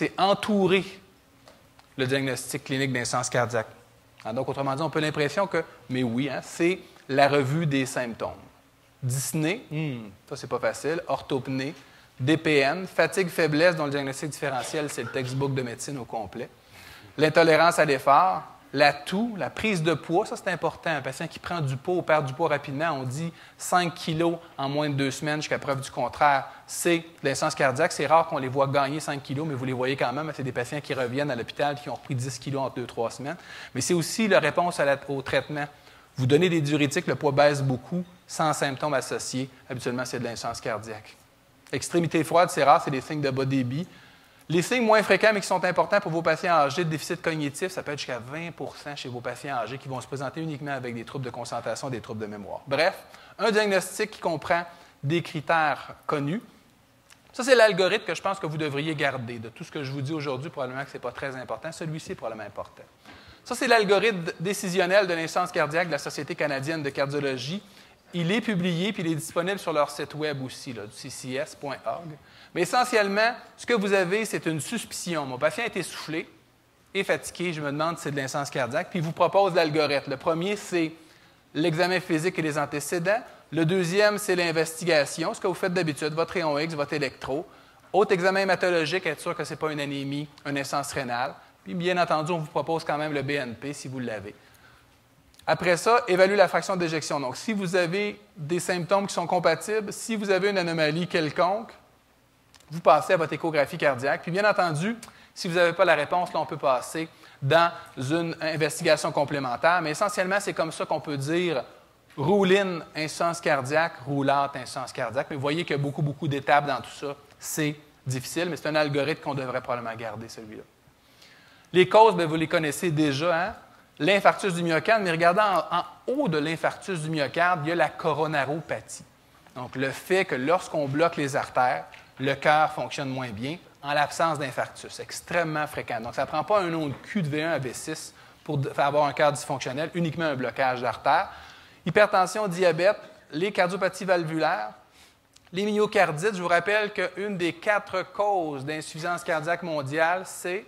c'est entourer le diagnostic clinique d'insuffisance cardiaque. Alors, donc, autrement dit, on peut l'impression que, mais oui, hein, c'est la revue des symptômes. Dyspnée, ça, c'est pas facile. Orthopnée, DPN, fatigue, faiblesse, dont le diagnostic différentiel, c'est le textbook de médecine au complet. L'intolérance à l'effort, la toux, la prise de poids, ça, c'est important. Un patient qui prend du poids ou perd du poids rapidement, on dit 5 kilos en moins de 2 semaines jusqu'à preuve du contraire, c'est l'insuffisance cardiaque. C'est rare qu'on les voit gagner 5 kilos, mais vous les voyez quand même. C'est des patients qui reviennent à l'hôpital qui ont repris 10 kilos en 2-3 semaines. Mais c'est aussi la réponse au traitement. Vous donnez des diurétiques, le poids baisse beaucoup, sans symptômes associés. Habituellement, c'est de l'insuffisance cardiaque. Extrémité froide, c'est rare, c'est des signes de bas débit. Les signes moins fréquents, mais qui sont importants pour vos patients âgés de déficit cognitif, ça peut être jusqu'à 20 chez vos patients âgés qui vont se présenter uniquement avec des troubles de concentration, des troubles de mémoire. Bref, un diagnostic qui comprend des critères connus. Ça, c'est l'algorithme que je pense que vous devriez garder. De tout ce que je vous dis aujourd'hui, probablement que ce n'est pas très important. Celui-ci est probablement important. Ça, c'est l'algorithme décisionnel de l'insuffisance cardiaque de la Société canadienne de cardiologie. Il est publié, puis il est disponible sur leur site web aussi, là, du ccs.org. Mais essentiellement, ce que vous avez, c'est une suspicion. Mon patient est essoufflé et fatigué. Je me demande si c'est de l'insuffisance cardiaque. Puis il vous propose l'algorithme. Le premier, c'est l'examen physique et les antécédents. Le deuxième, c'est l'investigation, ce que vous faites d'habitude, votre rayon X, votre électro. Autre examen hématologique, être sûr que ce n'est pas une anémie, une insuffisance rénale. Puis bien entendu, on vous propose quand même le BNP si vous l'avez. Après ça, évaluez la fraction d'éjection. Donc, si vous avez des symptômes qui sont compatibles, si vous avez une anomalie quelconque, vous passez à votre échographie cardiaque. Puis, bien entendu, si vous n'avez pas la réponse, là, on peut passer dans une investigation complémentaire. Mais essentiellement, c'est comme ça qu'on peut dire rule-in, insuffisance cardiaque, rule-out, insuffisance cardiaque. Mais vous voyez qu'il y a beaucoup d'étapes dans tout ça. C'est difficile, mais c'est un algorithme qu'on devrait probablement garder, celui-là. Les causes, bien, vous les connaissez déjà, hein? L'infarctus du myocarde, mais regardez en haut de l'infarctus du myocarde, il y a la coronaropathie. Donc, le fait que lorsqu'on bloque les artères, le cœur fonctionne moins bien en l'absence d'infarctus. Extrêmement fréquent. Donc, ça ne prend pas un nom de Q de V1 à V6 pour avoir un cœur dysfonctionnel, uniquement un blocage d'artères. Hypertension, diabète, les cardiopathies valvulaires, les myocardites. Je vous rappelle qu'une des 4 causes d'insuffisance cardiaque mondiale, c'est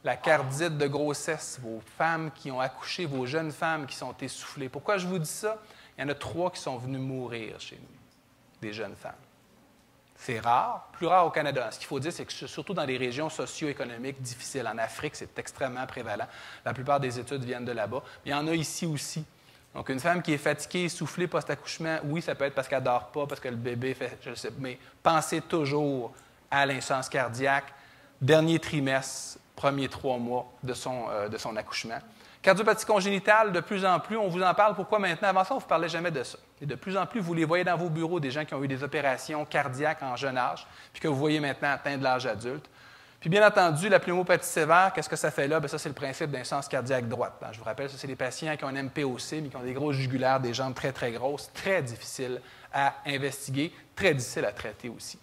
la cardite de grossesse, vos femmes qui ont accouché, vos jeunes femmes qui sont essoufflées. Pourquoi je vous dis ça? Il y en a 3 qui sont venues mourir chez nous, des jeunes femmes. C'est rare, plus rare au Canada. Ce qu'il faut dire, c'est que surtout dans les régions socio-économiques difficiles, en Afrique, c'est extrêmement prévalent. La plupart des études viennent de là-bas. Mais il y en a ici aussi. Donc, une femme qui est fatiguée, essoufflée post-accouchement, oui, ça peut être parce qu'elle ne dort pas, parce que le bébé fait, je ne sais pas, mais pensez toujours à l'insuffisance cardiaque, dernier trimestre, premiers 3 mois de son accouchement. Cardiopathie congénitale, de plus en plus, on vous en parle. Pourquoi maintenant? Avant ça, on ne vous parlait jamais de ça. Et de plus en plus, vous les voyez dans vos bureaux, des gens qui ont eu des opérations cardiaques en jeune âge, puis que vous voyez maintenant atteindre l'âge adulte. Puis bien entendu, la pneumopathie sévère, qu'est-ce que ça fait là? Bien, ça, c'est le principe d'insuffisance cardiaque droite. Je vous rappelle, ça, c'est des patients qui ont un MPOC, mais qui ont des grosses jugulaires, des jambes très, très grosses, très difficiles à investiguer, très difficiles à traiter aussi.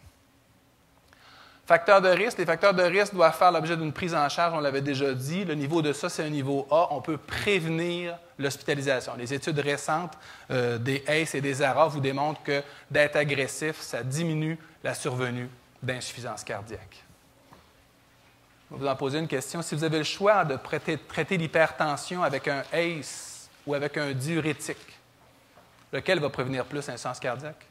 Facteurs de risque. Les facteurs de risque doivent faire l'objet d'une prise en charge, on l'avait déjà dit. Le niveau de ça, c'est un niveau A. On peut prévenir l'hospitalisation. Les études récentes des ACE et des ARA vous démontrent que d'être agressif, ça diminue la survenue d'insuffisance cardiaque. Je vais vous en poser une question. Si vous avez le choix de traiter l'hypertension avec un ACE ou avec un diurétique, lequel va prévenir plus l'insuffisance cardiaque?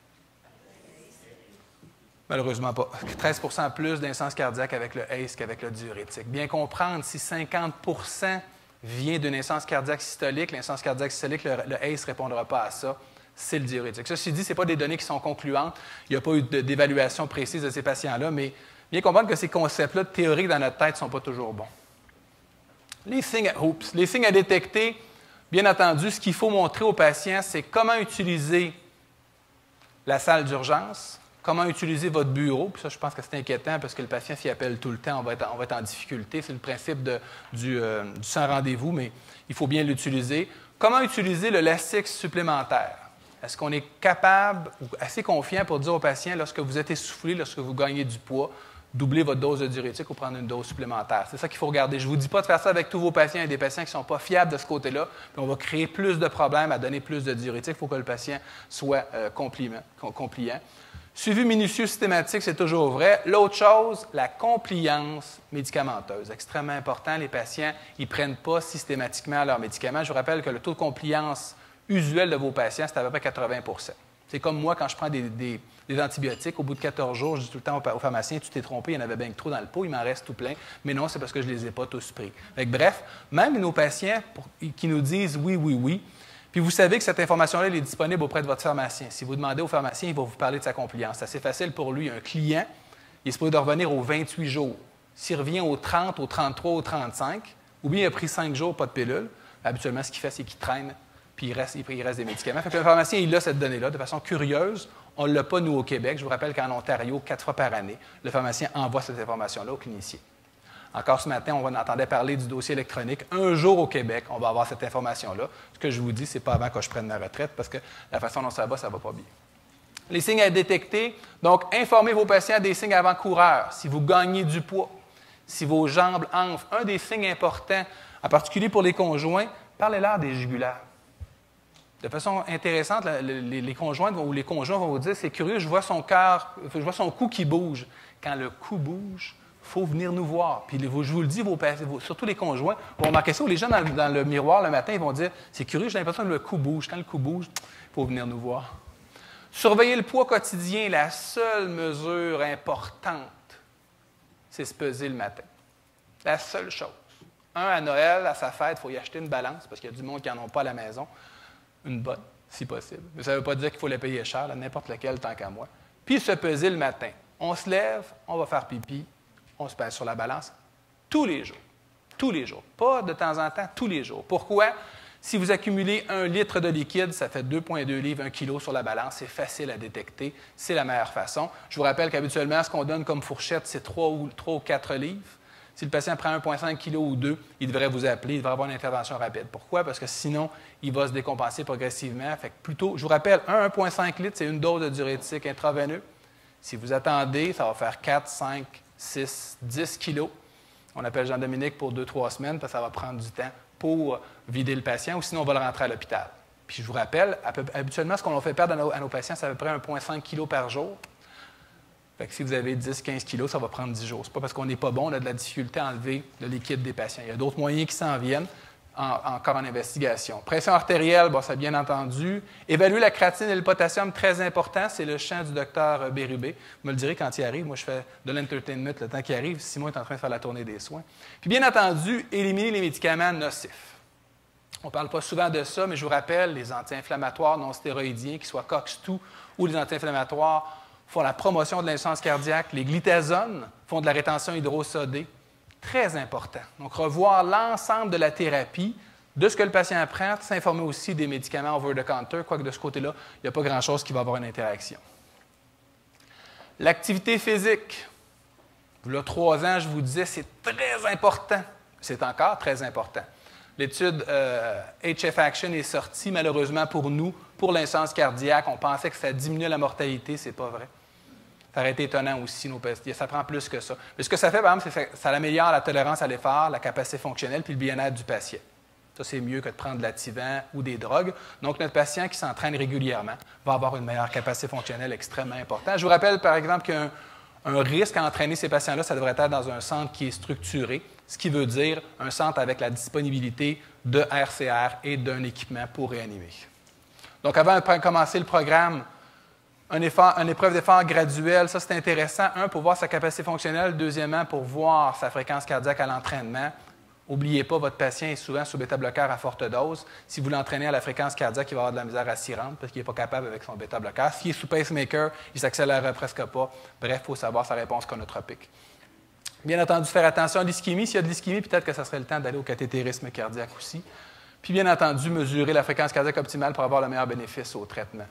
Malheureusement pas. 13 plus d'insuffisance cardiaque avec le ACE qu'avec le diurétique. Bien comprendre, si 50 vient d'une insuffisance cardiaque systolique, l'insuffisance cardiaque systolique, le ACE ne répondra pas à ça, c'est le diurétique. Ceci dit, ce n'est pas des données qui sont concluantes. Il n'y a pas eu d'évaluation précise de ces patients-là, mais bien comprendre que ces concepts-là théoriques dans notre tête ne sont pas toujours bons. Les signes à détecter, bien entendu, ce qu'il faut montrer aux patients, c'est comment utiliser la salle d'urgence, comment utiliser votre bureau. Puis ça, je pense que c'est inquiétant parce que le patient s'y appelle tout le temps, on va être en difficulté. C'est le principe du sans rendez-vous, mais il faut bien l'utiliser. Comment utiliser le Lasix supplémentaire? Est-ce qu'on est capable ou assez confiant pour dire au patient, lorsque vous êtes essoufflé, lorsque vous gagnez du poids, doubler votre dose de diurétique ou prendre une dose supplémentaire? C'est ça qu'il faut regarder. Je ne vous dis pas de faire ça avec tous vos patients. Il y a des patients qui ne sont pas fiables de ce côté-là, puis on va créer plus de problèmes à donner plus de diurétique. Il faut que le patient soit compliant. Suivi minutieux systématique, c'est toujours vrai. L'autre chose, la compliance médicamenteuse. Extrêmement important, les patients, ils ne prennent pas systématiquement leurs médicaments. Je vous rappelle que le taux de compliance usuel de vos patients, c'est à peu près 80 %. C'est comme moi, quand je prends des antibiotiques, au bout de 14 jours, je dis tout le temps au pharmacien, tu t'es trompé, il y en avait bien que trop dans le pot, il m'en reste tout plein. Mais non, c'est parce que je ne les ai pas tous pris. Bref, même nos patients qui nous disent oui, oui, oui, puis vous savez que cette information-là, elle est disponible auprès de votre pharmacien. Si vous demandez au pharmacien, il va vous parler de sa compliance. C'est assez facile pour lui. Un client, il est supposé de revenir aux 28 jours. S'il revient aux 30, aux 33, aux 35, ou bien il a pris 5 jours, pas de pilule, habituellement, ce qu'il fait, c'est qu'il traîne, puis il reste des médicaments. Fait que le pharmacien, il a cette donnée-là de façon curieuse. On ne l'a pas, nous, au Québec. Je vous rappelle qu'en Ontario, 4 fois par année, le pharmacien envoie cette information-là au clinicien. Encore ce matin, on entendait parler du dossier électronique. Un jour au Québec, on va avoir cette information-là. Ce que je vous dis, ce n'est pas avant que je prenne ma retraite, parce que la façon dont ça va pas bien. Les signes à détecter. Donc, informez vos patients des signes avant-coureurs. Si vous gagnez du poids, si vos jambes enflent, un des signes importants, en particulier pour les conjoints, parlez-leur des jugulaires. De façon intéressante, les conjointes ou les conjoints vont vous dire, c'est curieux, je vois son cou qui bouge. Quand le cou bouge, il faut venir nous voir. Puis je vous le dis, surtout les conjoints, vont remarquer ça, ou les gens dans le miroir le matin, ils vont dire, c'est curieux, j'ai l'impression que le cou bouge. Quand le cou bouge, il faut venir nous voir. Surveiller le poids quotidien, la seule mesure importante, c'est se peser le matin. La seule chose. À Noël, à sa fête, il faut y acheter une balance, parce qu'il y a du monde qui n'en ont pas à la maison. Une bonne, si possible. Mais ça ne veut pas dire qu'il faut la payer cher, là, n'importe laquelle, tant qu'à moi. Puis se peser le matin. On se lève, on va faire pipi, on se pèse sur la balance tous les jours. Tous les jours. Pas de temps en temps, tous les jours. Pourquoi? Si vous accumulez 1 litre de liquide, ça fait 2,2 livres, 1 kilo sur la balance. C'est facile à détecter. C'est la meilleure façon. Je vous rappelle qu'habituellement, ce qu'on donne comme fourchette, c'est 3 ou 4 livres. Si le patient prend 1,5 kg ou 2, il devrait vous appeler, il devrait avoir une intervention rapide. Pourquoi? Parce que sinon, il va se décompenser progressivement. Fait que plutôt, je vous rappelle, 1,5 litre, c'est une dose de diurétique intraveineux. Si vous attendez, ça va faire 4, 5, 6, 10 kilos. On appelle Jean-Dominique pour 2-3 semaines parce que ça va prendre du temps pour vider le patient ou sinon on va le rentrer à l'hôpital. Puis je vous rappelle, habituellement, ce qu'on fait perdre à nos patients, c'est à peu près 1,5 kg par jour. Fait que si vous avez 10-15 kilos, ça va prendre 10 jours. Ce n'est pas parce qu'on n'est pas bon, on a de la difficulté à enlever le liquide des patients. Il y a d'autres moyens qui s'en viennent, encore en investigation. Pression artérielle, bon, ça bien entendu. Évaluer la créatine et le potassium, très important. C'est le champ du docteur Bérubé. Vous me le direz quand il arrive. Moi, je fais de l'entertainment le temps qu'il arrive. Simon est en train de faire la tournée des soins. Puis bien entendu, éliminer les médicaments nocifs. On ne parle pas souvent de ça, mais je vous rappelle, les anti-inflammatoires non stéroïdiens, qu'ils soient COX-2 ou les anti-inflammatoires, font la promotion de l'insuffisance cardiaque. Les glitazones font de la rétention hydrosodée. Très important. Donc, revoir l'ensemble de la thérapie, de ce que le patient prend, s'informer aussi des médicaments over-the-counter, quoique de ce côté-là, il n'y a pas grand-chose qui va avoir une interaction. L'activité physique. Il y a 3 ans, je vous disais, c'est très important. C'est encore très important. L'étude HF Action est sortie, malheureusement pour nous, pour l'insuffisance cardiaque. On pensait que ça diminuait la mortalité, c'est pas vrai. Ça aurait été étonnant aussi, ça prend plus que ça. Mais ce que ça fait, par exemple, c'est que ça améliore la tolérance à l'effort, la capacité fonctionnelle puis le bien-être du patient. Ça, c'est mieux que de prendre de l'activant ou des drogues. Donc, notre patient qui s'entraîne régulièrement va avoir une meilleure capacité fonctionnelle extrêmement importante. Je vous rappelle, par exemple, qu'un risque à entraîner ces patients-là, ça devrait être dans un centre qui est structuré, ce qui veut dire un centre avec la disponibilité de RCR et d'un équipement pour réanimer. Donc, avant de commencer le programme, une épreuve d'effort graduelle, ça c'est intéressant. Pour voir sa capacité fonctionnelle. Deuxièmement, pour voir sa fréquence cardiaque à l'entraînement. N'oubliez pas, votre patient est souvent sous bêta-bloqueur à forte dose. Si vous l'entraînez à la fréquence cardiaque, il va avoir de la misère à s'y rendre parce qu'il n'est pas capable avec son bêta-bloqueur. S'il est sous pacemaker, il ne s'accélérera presque pas. Bref, il faut savoir sa réponse chronotropique. Bien entendu, faire attention à l'ischémie. S'il y a de l'ischémie, peut-être que ça serait le temps d'aller au cathétérisme cardiaque aussi. Puis, bien entendu, mesurer la fréquence cardiaque optimale pour avoir le meilleur bénéfice au traitement.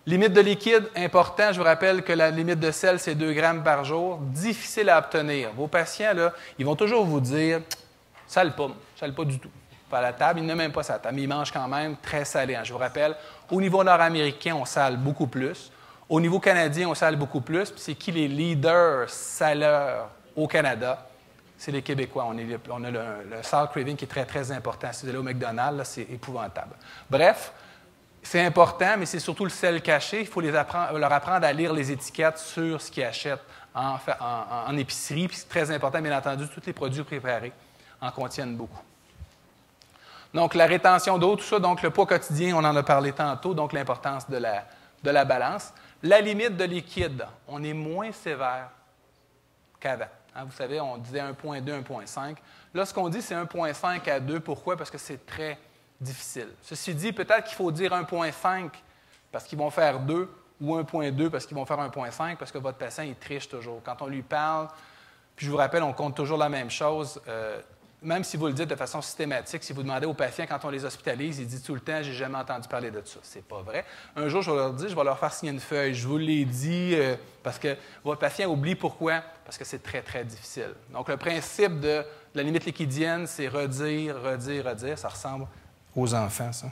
Limite de liquide, important. Je vous rappelle que la limite de sel, c'est 2 grammes par jour. Difficile à obtenir. Vos patients, là, ils vont toujours vous dire « sale pas du tout ». Pas à la table, ils n'aiment même pas sa table. Ils mangent quand même très salé. Je vous rappelle, au niveau nord-américain, on sale beaucoup plus. Au niveau canadien, on sale beaucoup plus. Puis c'est qui les leaders saleurs au Canada? C'est les Québécois. On a le salt craving qui est très, très important. Si vous allez au McDonald's, là, c'est épouvantable. Bref, C'est important, mais c'est surtout le sel caché. Il faut leur apprendre à lire les étiquettes sur ce qu'ils achètent en épicerie. Puis c'est très important, bien entendu, tous les produits préparés en contiennent beaucoup. Donc, la rétention d'eau, tout ça, donc le poids quotidien, on en a parlé tantôt, donc l'importance de la balance. La limite de liquide, on est moins sévère qu'avant. Hein, vous savez, on disait 1,2, 1,5. Là, ce qu'on dit, c'est 1,5 à 2. Pourquoi? Parce que c'est très difficile. Ceci dit, peut-être qu'il faut dire 1,5 parce qu'ils vont faire 2 ou 1,2 parce qu'ils vont faire 1,5 parce que votre patient, il triche toujours. Quand on lui parle, puis je vous rappelle, on compte toujours la même chose. Même si vous le dites de façon systématique, si vous demandez aux patients quand on les hospitalise, ils disent tout le temps « j'ai jamais entendu parler de ça ». C'est pas vrai. Un jour, je vais leur dire, je vais leur faire signer une feuille. Je vous l'ai dit parce que votre patient oublie pourquoi? Parce que c'est très, très difficile. Donc, le principe de la limite liquidienne, c'est redire, redire, redire. Ça ressemble aux enfants, ça.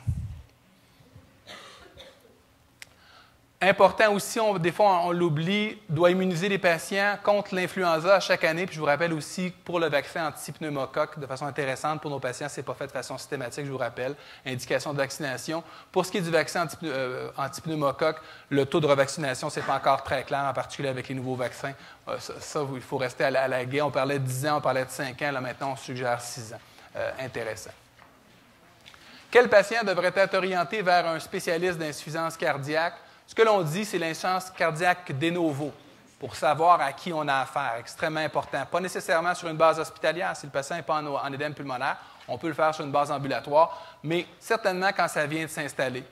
Important aussi, des fois on l'oublie, doit immuniser les patients contre l'influenza chaque année. Puis je vous rappelle aussi pour le vaccin anti-pneumocoque, de façon intéressante pour nos patients, ce n'est pas fait de façon systématique, je vous rappelle. Indication de vaccination. Pour ce qui est du vaccin anti-pneumocoque, le taux de revaccination, ce n'est pas encore très clair, en particulier avec les nouveaux vaccins. Ça, il faut rester à la guet. On parlait de 10 ans, on parlait de 5 ans, là maintenant on suggère 6 ans. Intéressant. Quel patient devrait être orienté vers un spécialiste d'insuffisance cardiaque? Ce que l'on dit, c'est l'insuffisance cardiaque de novo, pour savoir à qui on a affaire. Extrêmement important. Pas nécessairement sur une base hospitalière. Si le patient n'est pas en édème pulmonaire, on peut le faire sur une base ambulatoire, mais certainement quand ça vient de s'installer.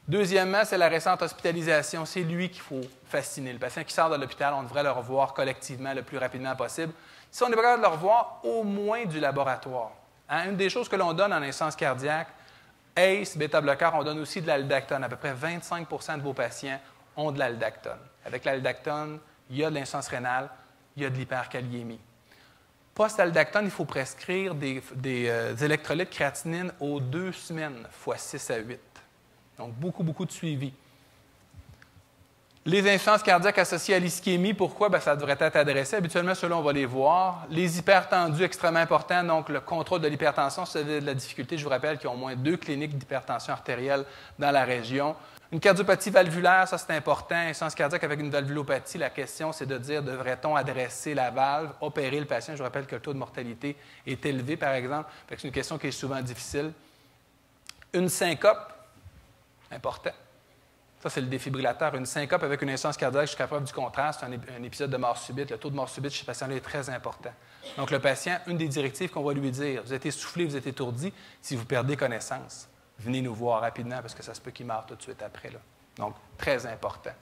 Deuxièmement, c'est la récente hospitalisation. C'est lui qu'il faut fasciner. Le patient qui sort de l'hôpital, on devrait le revoir collectivement le plus rapidement possible. Si on est capable de le revoir, au moins du laboratoire. Hein? Une des choses que l'on donne en insuffisance cardiaque, ACE, bêta-bloqueur, on donne aussi de l'aldactone. À peu près 25 de vos patients ont de l'aldactone. Avec l'aldactone, il y a de l'insuffisance rénale, il y a de l'hyperkaliémie. Post-aldactone, il faut prescrire des électrolytes créatinine aux 2 semaines, fois 6 à 8. Donc, beaucoup, beaucoup de suivi. Les insuffisances cardiaques associées à l'ischémie, pourquoi? Bien, ça devrait être adressé. Habituellement, ceux-là, on va les voir. Les hypertendus, extrêmement importants. Donc, le contrôle de l'hypertension, si vous avez de la difficulté, je vous rappelle qu'il y a au moins 2 cliniques d'hypertension artérielle dans la région. Une cardiopathie valvulaire, ça, c'est important. Insuffisance cardiaque avec une valvulopathie, la question, c'est de dire, devrait-on adresser la valve, opérer le patient? Je vous rappelle que le taux de mortalité est élevé, par exemple. C'est une question qui est souvent difficile. Une syncope, important. Ça, c'est le défibrillateur. Une syncope avec une insuffisance cardiaque jusqu'à preuve du contraire, c'est un épisode de mort subite. Le taux de mort subite chez ce patient-là est très important. Donc, le patient, une des directives qu'on va lui dire, vous êtes essoufflé, vous êtes étourdi, si vous perdez connaissance, venez nous voir rapidement parce que ça se peut qu'il meure tout de suite après. Là. Donc, très important.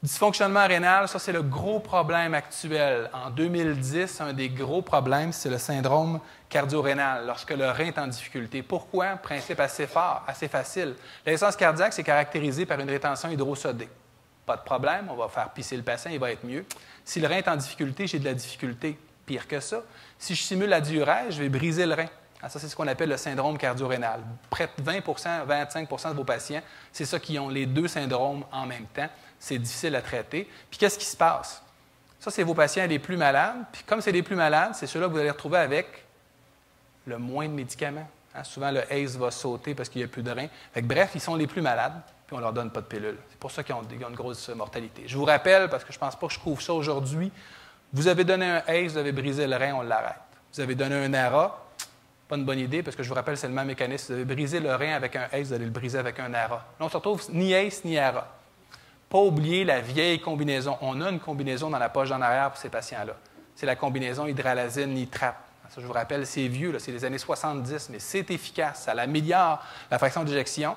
Dysfonctionnement rénal, ça, c'est le gros problème actuel. En 2010, un des gros problèmes, c'est le syndrome cardio-rénal, lorsque le rein est en difficulté. Pourquoi? Principe assez fort, assez facile. L'insuffisance cardiaque, c'est caractérisé par une rétention hydrosodée. Pas de problème, on va faire pisser le patient, il va être mieux. Si le rein est en difficulté, j'ai de la difficulté. Pire que ça, si je simule la diurèse, je vais briser le rein. Ça, c'est ce qu'on appelle le syndrome cardio-rénal. Près de 20 25 de vos patients, c'est ça qui ont les 2 syndromes en même temps. C'est difficile à traiter. Puis qu'est-ce qui se passe? Ça, c'est vos patients les plus malades. Puis comme c'est les plus malades, c'est ceux-là que vous allez retrouver avec le moins de médicaments. Hein? Souvent, le ACE va sauter parce qu'il n'y a plus de rein. Bref, ils sont les plus malades, puis on ne leur donne pas de pilule. C'est pour ça qu'ils ont une grosse mortalité. Je vous rappelle, parce que je ne pense pas que je couvre ça aujourd'hui, vous avez donné un ACE, vous avez brisé le rein, on l'arrête. Vous avez donné un ARA, pas une bonne idée, parce que je vous rappelle, c'est le même mécanisme. Vous avez brisé le rein avec un ACE, vous allez le briser avec un ARA. Là, on se retrouve ni ACE ni ARA. Pas oublier la vieille combinaison. On a une combinaison dans la poche en arrière pour ces patients-là. C'est la combinaison hydralazine-nitrate. Ça, je vous rappelle, c'est vieux, c'est les années 70, mais c'est efficace. Ça améliore la fraction d'éjection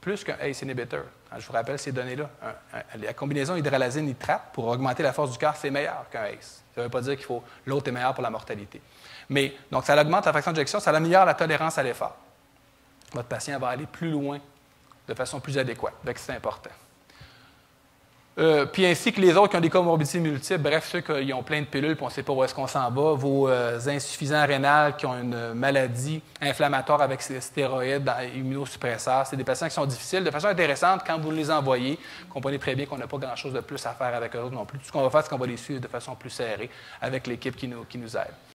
plus qu'un ACE inhibitor. Je vous rappelle ces données-là. La combinaison hydralazine-nitrate, pour augmenter la force du cœur, c'est meilleur qu'un ACE. Ça ne veut pas dire qu'il faut l'autre est meilleur pour la mortalité. Mais, donc, ça augmente la fraction d'éjection, ça améliore la tolérance à l'effort. Votre patient va aller plus loin de façon plus adéquate. Donc, c'est important. Puis ainsi que les autres qui ont des comorbidités multiples, bref, ceux qui ont plein de pilules et on ne sait pas où est-ce qu'on s'en va, vos insuffisants rénales qui ont une maladie inflammatoire avec ces stéroïdes immunosuppresseurs, c'est des patients qui sont difficiles. De façon intéressante, quand vous les envoyez, comprenez très bien qu'on n'a pas grand-chose de plus à faire avec eux non plus. Tout ce qu'on va faire, c'est qu'on va les suivre de façon plus serrée avec l'équipe qui nous aide.